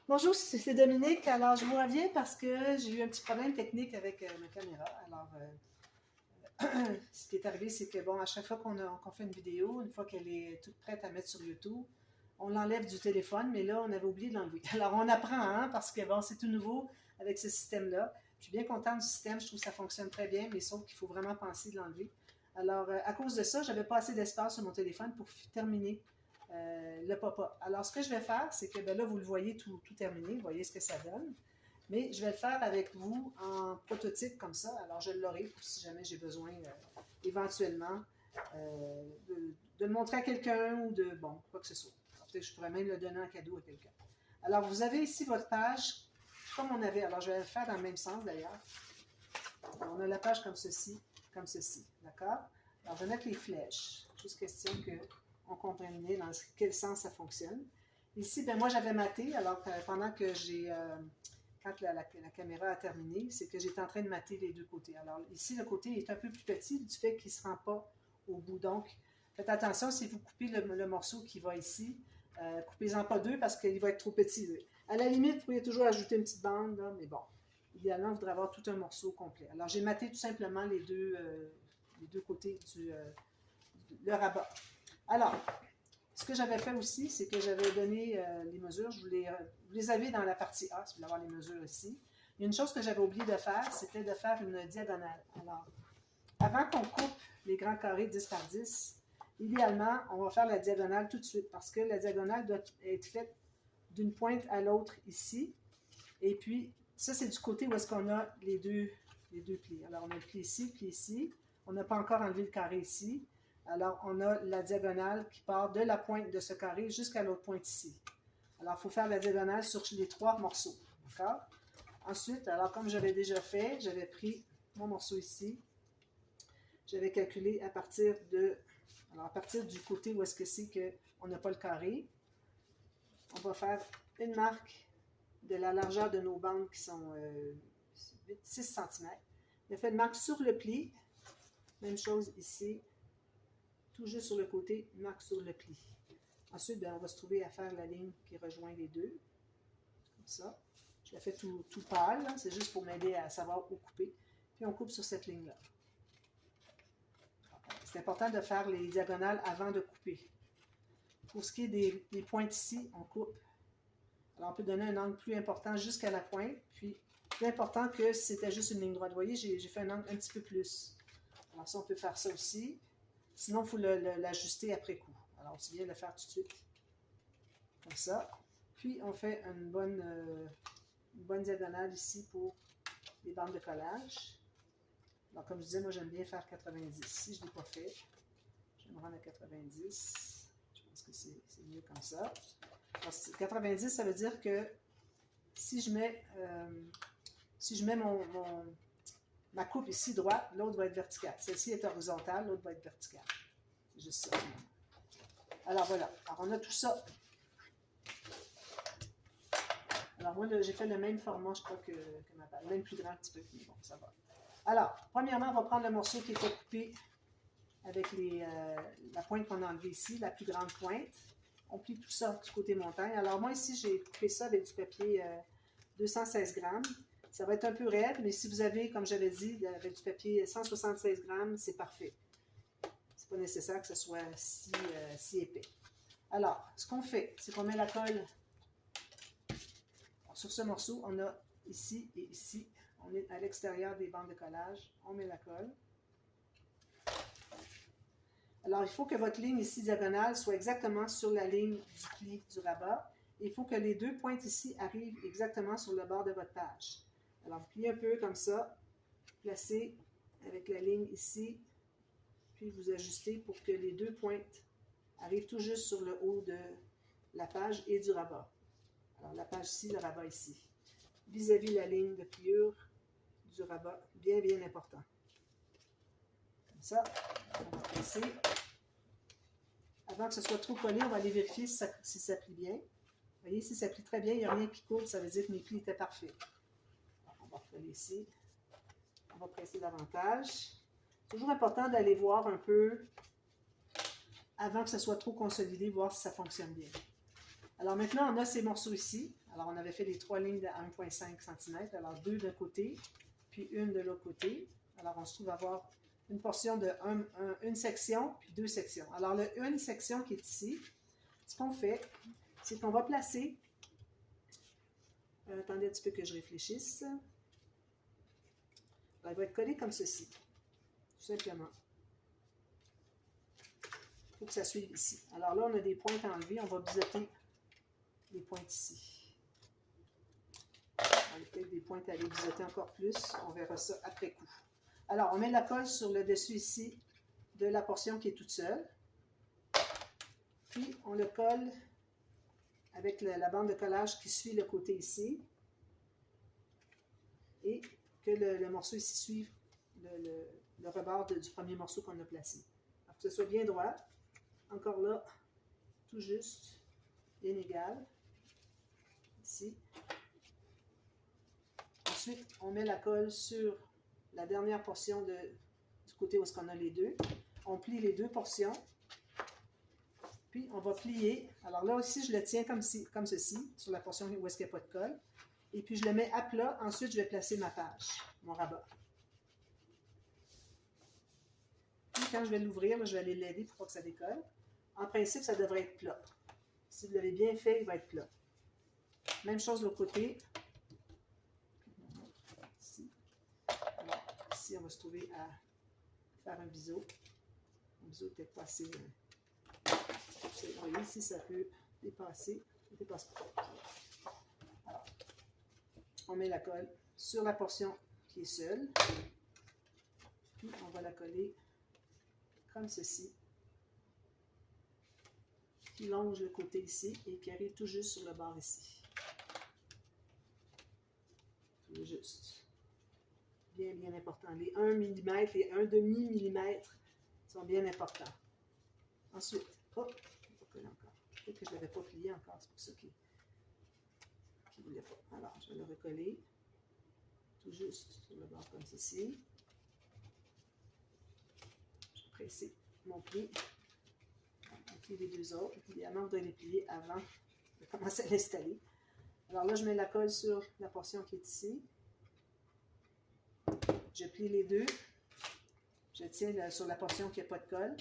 Bonjour, c'est Dominique. Alors, je vous reviens parce que j'ai eu un petit problème technique avec ma caméra. Alors, ce qui est arrivé, c'est que, bon, à chaque fois qu'on fait une vidéo, une fois qu'elle est toute prête à mettre sur YouTube, on l'enlève du téléphone, mais là, on avait oublié de l'enlever. Alors, on apprend, hein, parce que, bon, c'est tout nouveau avec ce système-là. Je suis bien contente du système, je trouve que ça fonctionne très bien, mais sauf qu'il faut vraiment penser de l'enlever. Alors, à cause de ça, je n'avais pas assez d'espace sur mon téléphone pour terminer le pop-up. Alors, ce que je vais faire, c'est que ben là, vous le voyez tout terminé, vous voyez ce que ça donne. Mais je vais le faire avec vous en prototype comme ça. Alors, je l'aurai pour si jamais j'ai besoin éventuellement de le montrer à quelqu'un ou de, bon, quoi que ce soit. Peut-être que je pourrais même le donner en cadeau à quelqu'un. Alors, vous avez ici votre page, comme on avait. Alors, je vais le faire dans le même sens d'ailleurs. On a la page comme ceci, d'accord? Alors, je vais mettre les flèches. Juste question qu'on comprenne bien dans quel sens ça fonctionne. Ici, ben moi, j'avais maté, alors pendant que j'ai, quand la caméra a terminé, c'est que j'étais en train de mater les deux côtés. Alors, ici, le côté est un peu plus petit du fait qu'il ne se rend pas au bout. Donc, faites attention, si vous coupez le morceau qui va ici, coupez-en pas deux parce qu'il va être trop petit. Lui. À la limite, vous pourriez toujours ajouter une petite bande, là, mais bon. Idéalement, vous voudrez avoir tout un morceau complet. Alors, j'ai maté tout simplement les deux côtés le rabat. Alors, ce que j'avais fait aussi, c'est que j'avais donné les mesures. Vous les avez dans la partie A, si vous voulez avoir les mesures ici. Il y a une chose que j'avais oublié de faire, c'était de faire une diagonale. Alors, avant qu'on coupe les grands carrés 10 par 10, idéalement, on va faire la diagonale tout de suite parce que la diagonale doit être faite d'une pointe à l'autre ici. Et puis, ça, c'est du côté où est-ce qu'on a les deux plis. Alors, on a le pli ici. On n'a pas encore enlevé le carré ici. Alors, on a la diagonale qui part de la pointe de ce carré jusqu'à l'autre pointe ici. Alors, il faut faire la diagonale sur les trois morceaux. D'accord? Ensuite, alors comme j'avais déjà fait, j'avais pris mon morceau ici. J'avais calculé à partir du côté où est-ce que c'est qu'on n'a pas le carré. On va faire une marque de la largeur de nos bandes qui sont 6 cm. J'ai fait une marque sur le pli. Même chose ici. Tout juste sur le côté, une marque sur le pli. Ensuite, bien, on va se trouver à faire la ligne qui rejoint les deux. Comme ça. Je l'ai fait tout pâle. C'est juste pour m'aider à savoir où couper. Puis on coupe sur cette ligne-là. C'est important de faire les diagonales avant de couper. Pour ce qui est des pointes ici, on coupe. Alors, on peut donner un angle plus important jusqu'à la pointe. Puis, plus important que si c'était juste une ligne droite. Vous voyez, j'ai fait un angle un petit peu plus. Alors, ça, on peut faire ça aussi. Sinon, il faut l'ajuster après coup. Alors, aussi bien le faire tout de suite. Comme ça. Puis, on fait une bonne diagonale ici pour les bandes de collage. Alors, comme je disais, moi, j'aime bien faire 90. Si je ne l'ai pas fait, je vais me rendre à 90. Je pense que c'est mieux comme ça. Alors, 90, ça veut dire que si je mets, ma coupe ici droite, l'autre va être verticale. Celle-ci est horizontale, l'autre va être verticale. C'est juste ça. Alors voilà. Alors on a tout ça. Alors moi, j'ai fait le même format, je crois, que ma page. Même plus grand un petit peu. Mais bon, ça va. Alors, premièrement, on va prendre le morceau qui était coupé avec la pointe qu'on a enlevée ici, la plus grande pointe. On plie tout ça du côté montagne. Alors moi, ici, j'ai coupé ça avec du papier 216 grammes. Ça va être un peu raide, mais si vous avez, comme j'avais dit, avec du papier 176 grammes, c'est parfait. C'est pas nécessaire que ce soit si épais. Alors, ce qu'on fait, c'est qu'on met la colle sur ce morceau. On a ici et ici. On est à l'extérieur des bandes de collage. On met la colle. Alors, il faut que votre ligne ici diagonale soit exactement sur la ligne du pli du rabat. Il faut que les deux pointes ici arrivent exactement sur le bord de votre page. Alors, vous pliez un peu comme ça, placez avec la ligne ici, puis vous ajustez pour que les deux pointes arrivent tout juste sur le haut de la page et du rabat. Alors, la page ici, le rabat ici. Vis-à-vis la ligne de pliure du rabat, bien, bien important. Comme ça, on va presser. Avant que ce soit trop collé, on va aller vérifier si ça plie bien. Vous voyez, si ça plie très bien, il n'y a rien qui coule, ça veut dire que mes plis étaient parfaits. Alors, on va recoller ici. On va presser davantage. C'est toujours important d'aller voir un peu avant que ce soit trop consolidé, voir si ça fonctionne bien. Alors maintenant, on a ces morceaux ici. Alors, on avait fait les 3 lignes de 1,5 cm. Alors, 2 d'un côté, puis une de l'autre côté. Alors, on se trouve à avoir une portion de une section, puis 2 sections. Alors, une section qui est ici, ce qu'on fait, c'est qu'on va placer... attendez un petit peu que je réfléchisse. Alors, il va être collé comme ceci, tout simplement. Il faut que ça suive ici. Alors là, on a des pointes enlevées. On va biseauter les pointes ici. On a peut-être des pointes à aller biseauter encore plus. On verra ça après coup. Alors, on met la colle sur le dessus ici de la portion qui est toute seule. Puis, on le colle avec la bande de collage qui suit le côté ici. Et que le morceau ici suive le rebord du premier morceau qu'on a placé. Alors, que ce soit bien droit. Encore là, tout juste, bien égal. Ici. Ensuite, on met la colle sur la dernière portion du côté où est-ce qu'on a les deux. On plie les deux portions. Puis, on va plier. Alors là aussi, je le tiens comme ceci, sur la portion où est-ce qu'il n'y a pas de colle. Et puis, je le mets à plat. Ensuite, je vais placer ma page, mon rabat. Puis, quand je vais l'ouvrir, je vais aller l'aider pour pas que ça décolle. En principe, ça devrait être plat. Si vous l'avez bien fait, il va être plat. Même chose de l'autre côté. Ici. Alors, ici, on va se trouver à faire un biseau. Un biseau peut-être pas assez... vous voyez, ici, ça peut dépasser. Ça dépasse pas. Alors, on met la colle sur la portion qui est seule. Puis, on va la coller comme ceci. Qui longe le côté ici et qui arrive tout juste sur le bord ici. Tout juste. Bien, bien important. Les 1 mm, les 1/2 mm sont bien importants. Ensuite, hop, je ne vais pas coller encore. Peut-être que je ne l'avais pas plié encore, c'est pour ça qu'il ne voulait pas. Alors, je vais le recoller tout juste sur le bord comme ceci. Je vais presser mon pli. Les deux autres. Évidemment, vous devez les plier avant de commencer à l'installer. Alors là, je mets la colle sur la portion qui est ici. Je plie les deux. Je tiens sur la portion qui n'a pas de colle.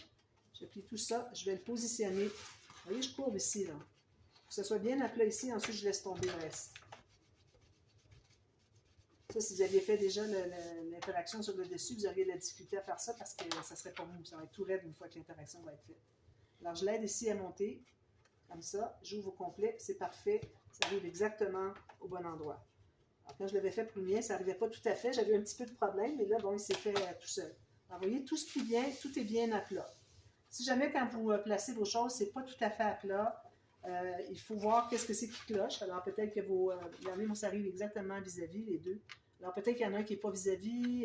Je plie tout ça. Je vais le positionner. Vous voyez, je courbe ici, là. Pour que ce soit bien à plat ici. Ensuite, je laisse tomber le reste. Ça, si vous aviez fait déjà l'interaction sur le dessus, vous auriez de la difficulté à faire ça parce que ça serait pas mou. Ça va être tout raide une fois que l'interaction va être faite. Alors, je l'aide ici à monter, comme ça. J'ouvre au complet, c'est parfait. Ça arrive exactement au bon endroit. Alors, quand je l'avais fait pour le mien, ça n'arrivait pas tout à fait. J'avais un petit peu de problème, mais là, bon, il s'est fait tout seul. Alors, vous voyez, tout se plie bien, tout est bien à plat. Si jamais, quand vous placez vos choses, c'est pas tout à fait à plat, il faut voir qu'est-ce que c'est qui cloche. Alors, peut-être que regardez, ça arrive exactement vis-à-vis, les deux. Alors, peut-être qu'il y en a un qui n'est pas vis-à-vis,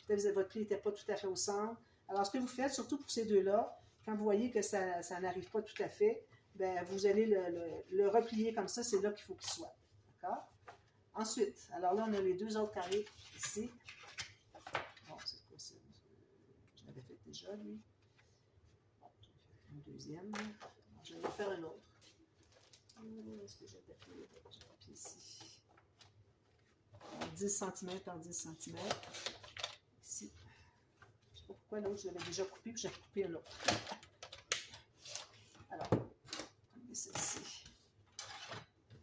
peut-être que votre pli n'était pas tout à fait au centre. Alors, ce que vous faites, surtout pour ces deux-là, quand vous voyez que ça n'arrive pas tout à fait, bien, vous allez le replier comme ça, c'est là qu'il faut qu'il soit. D'accord? Ensuite, alors là, on a les deux autres carrés ici. Bon, c'est quoi ça? Je l'avais fait déjà, lui. Bon, je vais faire un deuxième. Alors, je vais en faire un autre. Est-ce que j'ai tapé? J'ai tapé ici. 10 cm par 10 cm. Ici. Je ne sais pas pourquoi l'autre, je l'avais déjà coupé, puis j'ai coupé un autre. Alors, on met celle-ci.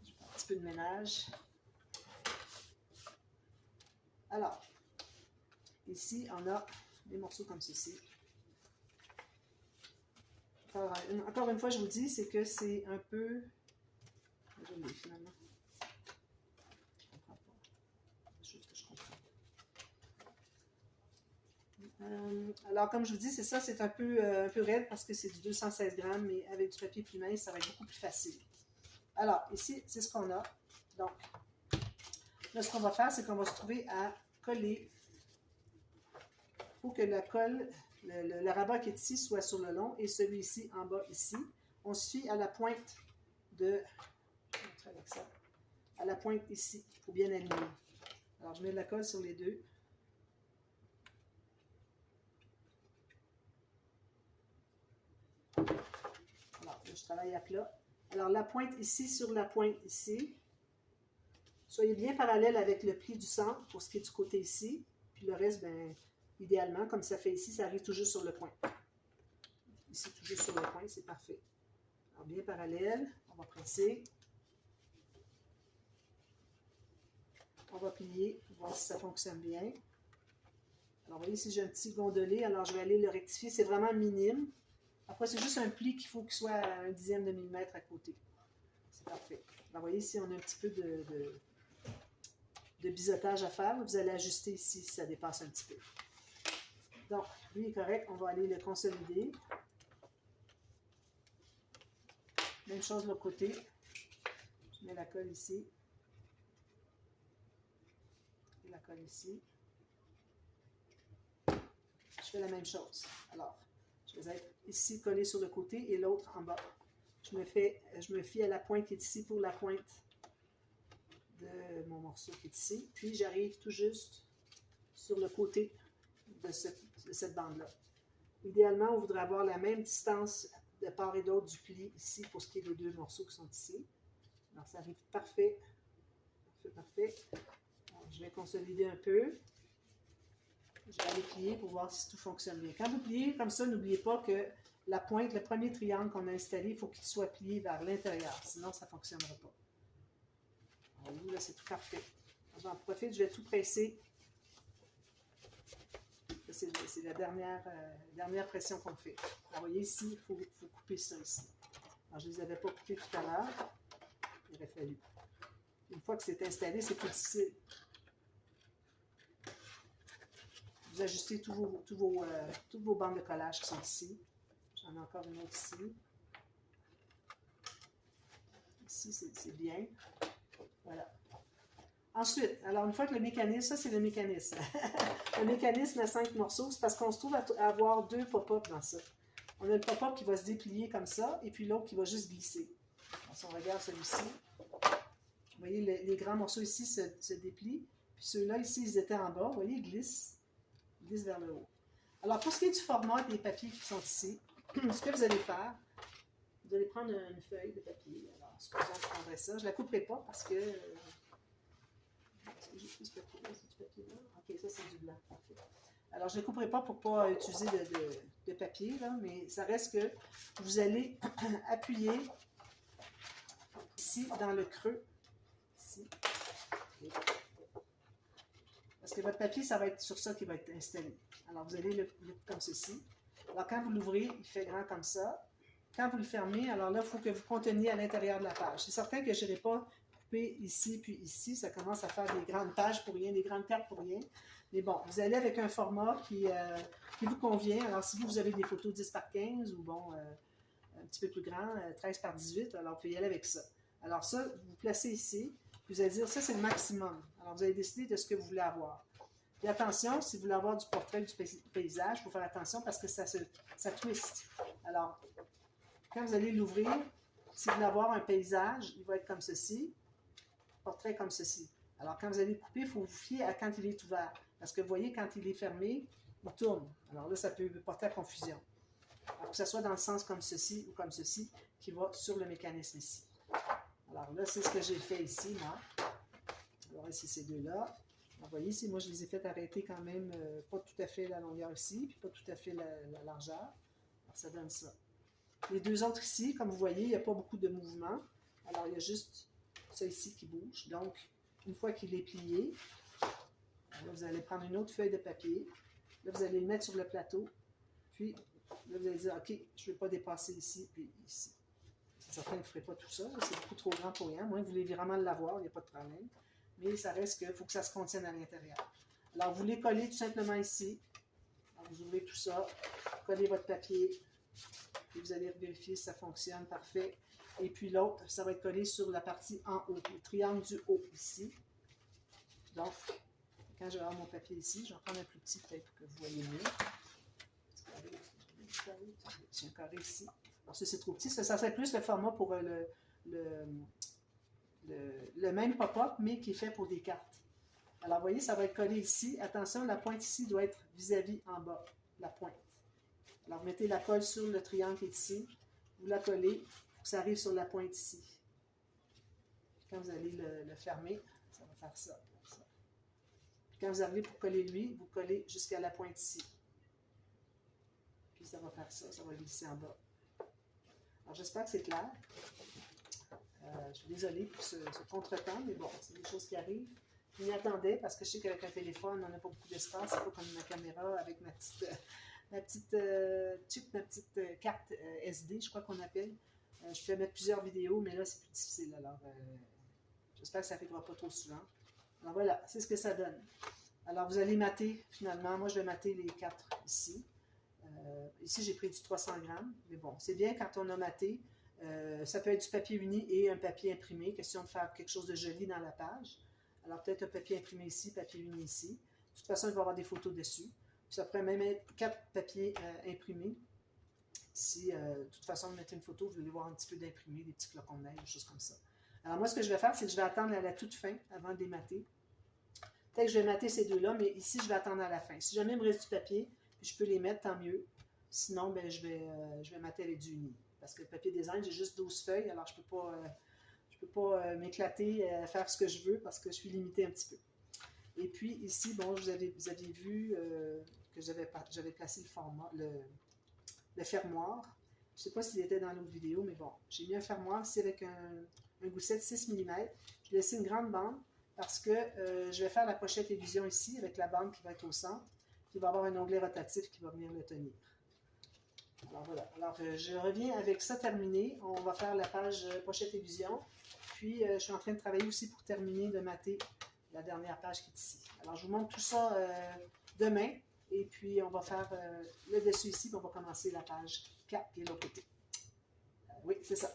Je fais un petit peu de ménage. Alors, ici, on a des morceaux comme ceci. Encore une fois, je vous dis, c'est que c'est un peu... Je l'ai finalement. Je comprends pas. C'est juste que je comprends. Alors, comme je vous dis, c'est ça, c'est un peu raide parce que c'est du 216 grammes, mais avec du papier plus mince, ça va être beaucoup plus facile. Alors, ici, c'est ce qu'on a. Donc, là, ce qu'on va faire, c'est qu'on va se trouver à coller. Il faut que la colle, le rabat qui est ici, soit sur le long et celui-ci en bas ici. On se fie à la pointe de... Je vais montrer avec ça. À la pointe ici. Il faut bien aligner. Alors, je mets de la colle sur les deux. Alors, là, je travaille à plat. Alors, la pointe ici sur la pointe ici. soyez bien parallèle avec le pli du centre pour ce qui est du côté ici. Puis le reste, bien, idéalement, comme ça fait ici, ça arrive toujours sur le point. Ici, toujours sur le point, c'est parfait. Alors, bien parallèle, on va presser. On va plier, voir si ça fonctionne bien. Alors, vous voyez, si j'ai un petit gondolé, alors je vais aller le rectifier. C'est vraiment minime. Après, c'est juste un pli qu'il faut qu'il soit à 1/10 de millimètre à côté. C'est parfait. Alors, vous voyez, ici, on a un petit peu de biseautage à faire. Vous allez ajuster ici si ça dépasse un petit peu. Donc, lui est correct. On va aller le consolider. Même chose de l'autre côté. Je mets la colle ici. Et la colle ici. Je fais la même chose. Alors, je vais être ici collé sur le côté et l'autre en bas. Je me fie à la pointe qui est ici pour la pointe de mon morceau qui est ici. Puis, j'arrive tout juste sur le côté de cette bande-là. Idéalement, on voudrait avoir la même distance de part et d'autre du pli ici pour ce qui est des deux morceaux qui sont ici. Alors, ça arrive parfait. Parfait, parfait. Alors, je vais consolider un peu. Je vais aller plier pour voir si tout fonctionne bien. Quand vous pliez comme ça, n'oubliez pas que la pointe, le premier triangle qu'on a installé, il faut qu'il soit plié vers l'intérieur. Sinon, ça ne fonctionnera pas. Alors, là, c'est tout parfait. J'en profite, je vais tout presser. C'est la dernière pression qu'on fait. Alors, vous voyez ici, il faut couper ça ici. Alors, je ne les avais pas coupés tout à l'heure. Il aurait fallu. Une fois que c'est installé, c'est plus difficile. Vous ajustez toutes vos bandes de collage qui sont ici. J'en ai encore une autre ici. Ici, c'est bien. Voilà. Ensuite, alors une fois que le mécanisme, ça c'est le mécanisme. Le mécanisme à 5 morceaux, c'est parce qu'on se trouve à avoir 2 pop-up dans ça. On a le pop-up qui va se déplier comme ça, et puis l'autre qui va juste glisser. Alors, si on regarde celui-ci, vous voyez, les grands morceaux ici se déplient, puis ceux-là ici, ils étaient en bas, vous voyez, ils glissent vers le haut. Alors, pour ce qui est du format des papiers qui sont ici, ce que vous allez faire, vous allez prendre une feuille de papier. Alors, supposons que je prendrais ça. Je ne la couperai pas parce que... Est-ce que j'ai pris ce papier-là? C'est du papier-là? OK, ça, c'est du blanc. Parfait. Alors, je ne la couperai pas pour ne pas utiliser de papier, là, mais ça reste que vous allez appuyer ici, dans le creux. Ici. Parce que votre papier, ça va être sur ça qui va être installé. Alors, vous allez le comme ceci. Alors, quand vous l'ouvrez, il fait grand comme ça. Quand vous le fermez, alors là, il faut que vous conteniez à l'intérieur de la page. C'est certain que je n'irai pas couper ici puis ici. Ça commence à faire des grandes pages pour rien, des grandes cartes pour rien. Mais bon, vous allez avec un format qui vous convient. Alors, si vous avez des photos 10 par 15 ou bon, un petit peu plus grand, 13 par 18, alors vous pouvez y aller avec ça. Alors ça, vous placez ici. Vous allez dire, ça c'est le maximum. Alors, vous allez décider de ce que vous voulez avoir. Et attention, si vous voulez avoir du portrait du paysage, il faut faire attention parce que ça twist. Alors, quand vous allez l'ouvrir, si vous voulez avoir un paysage, il va être comme ceci, portrait comme ceci. Alors, quand vous allez couper, il faut vous fier à quand il est ouvert. Parce que vous voyez, quand il est fermé, il tourne. Alors là, ça peut porter à confusion. Alors, que ce soit dans le sens comme ceci ou comme ceci, qui va sur le mécanisme ici. Alors là, c'est ce que j'ai fait ici, moi. Alors ici, ces deux-là. Vous voyez ici, moi, je les ai fait arrêter quand même, pas tout à fait la longueur ici, puis pas tout à fait la largeur. Alors, ça donne ça. Les deux autres ici, comme vous voyez, il n'y a pas beaucoup de mouvement. Alors, il y a juste ça ici qui bouge. Donc, une fois qu'il est plié, là, vous allez prendre une autre feuille de papier. Là, vous allez le mettre sur le plateau. Puis, là, vous allez dire, OK, je ne veux pas dépasser ici, puis ici. C'est certain que vous ne ferez pas tout ça. C'est beaucoup trop grand pour rien. Moi, vous voulez vraiment l'avoir, il n'y a pas de problème. Mais ça reste qu'il faut que ça se contienne à l'intérieur. Alors, vous les collez tout simplement ici. Alors, vous ouvrez tout ça, collez votre papier, et vous allez vérifier si ça fonctionne, parfait. Et puis l'autre, ça va être collé sur la partie en haut, le triangle du haut ici. Donc, quand je vais avoir mon papier ici, je vais en prendre un plus petit peut-être pour que vous voyez mieux. J'ai un carré ici. Alors, ça, c'est trop petit. Ça serait plus le format pour le même pop-up, mais qui est fait pour des cartes. Alors, vous voyez, ça va être collé ici. Attention, la pointe ici doit être vis-à-vis en bas, la pointe. Alors, vous mettez la colle sur le triangle qui est ici. Vous la collez pour que ça arrive sur la pointe ici. Quand vous allez le fermer, Ça va faire ça. Ça. Quand vous arrivez pour coller lui, vous collez jusqu'à la pointe ici. Puis ça va faire ça, ça va glisser en bas. Alors j'espère que c'est clair. Je suis désolée pour ce contretemps, mais bon, c'est des choses qui arrivent. Je m'y attendais parce que je sais qu'avec un téléphone, on n'a pas beaucoup d'espace. C'est pas comme ma caméra avec ma petite carte SD, je crois qu'on appelle. Je peux mettre plusieurs vidéos, mais là, c'est plus difficile. Alors, j'espère que ça n'arrivera pas trop souvent. Alors voilà, c'est ce que ça donne. Alors, vous allez mater, finalement. Moi, je vais mater les 4 ici. Ici, j'ai pris du 300 grammes. Mais bon, c'est bien quand on a maté. Ça peut être du papier uni et un papier imprimé. Question de faire quelque chose de joli dans la page. Alors, peut-être un papier imprimé ici, papier uni ici. De toute façon, il va y avoir des photos dessus. Puis ça pourrait même être 4 papiers imprimés. Si, de toute façon, vous mettez une photo, vous voulez voir un petit peu d'imprimé, des petits flocons de neige, des choses comme ça. Alors, moi, ce que je vais faire, c'est que je vais attendre à la toute fin, avant de les mater. Peut-être que je vais mater ces deux-là, mais ici, je vais attendre à la fin. Si jamais il me reste du papier, puis je peux les mettre, tant mieux. Sinon, ben, je vais mater avec du uni. Parce que le papier design, j'ai juste 12 feuilles, alors je ne peux pas m'éclater à faire ce que je veux parce que je suis limitée un petit peu. Et puis ici, bon, vous aviez vu que j'avais placé le fermoir. Je ne sais pas s'il était dans l'autre vidéo, mais bon, j'ai mis un fermoir ici avec un gousset de 6 mm. Je vais laisser une grande bande parce que je vais faire la pochette Illusion ici avec la bande qui va être au centre. Puis il va y avoir un onglet rotatif qui va venir le tenir. Alors voilà, alors je reviens avec ça terminé. On va faire la page pochette Illusion. Puis je suis en train de travailler aussi pour terminer de mater la dernière page qui est ici. Alors je vous montre tout ça demain. Et puis on va faire le dessus ici, puis on va commencer la page 4 qui est de l'autre côté. Oui, c'est ça.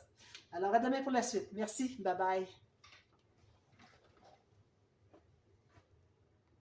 Alors à demain pour la suite. Merci, bye bye.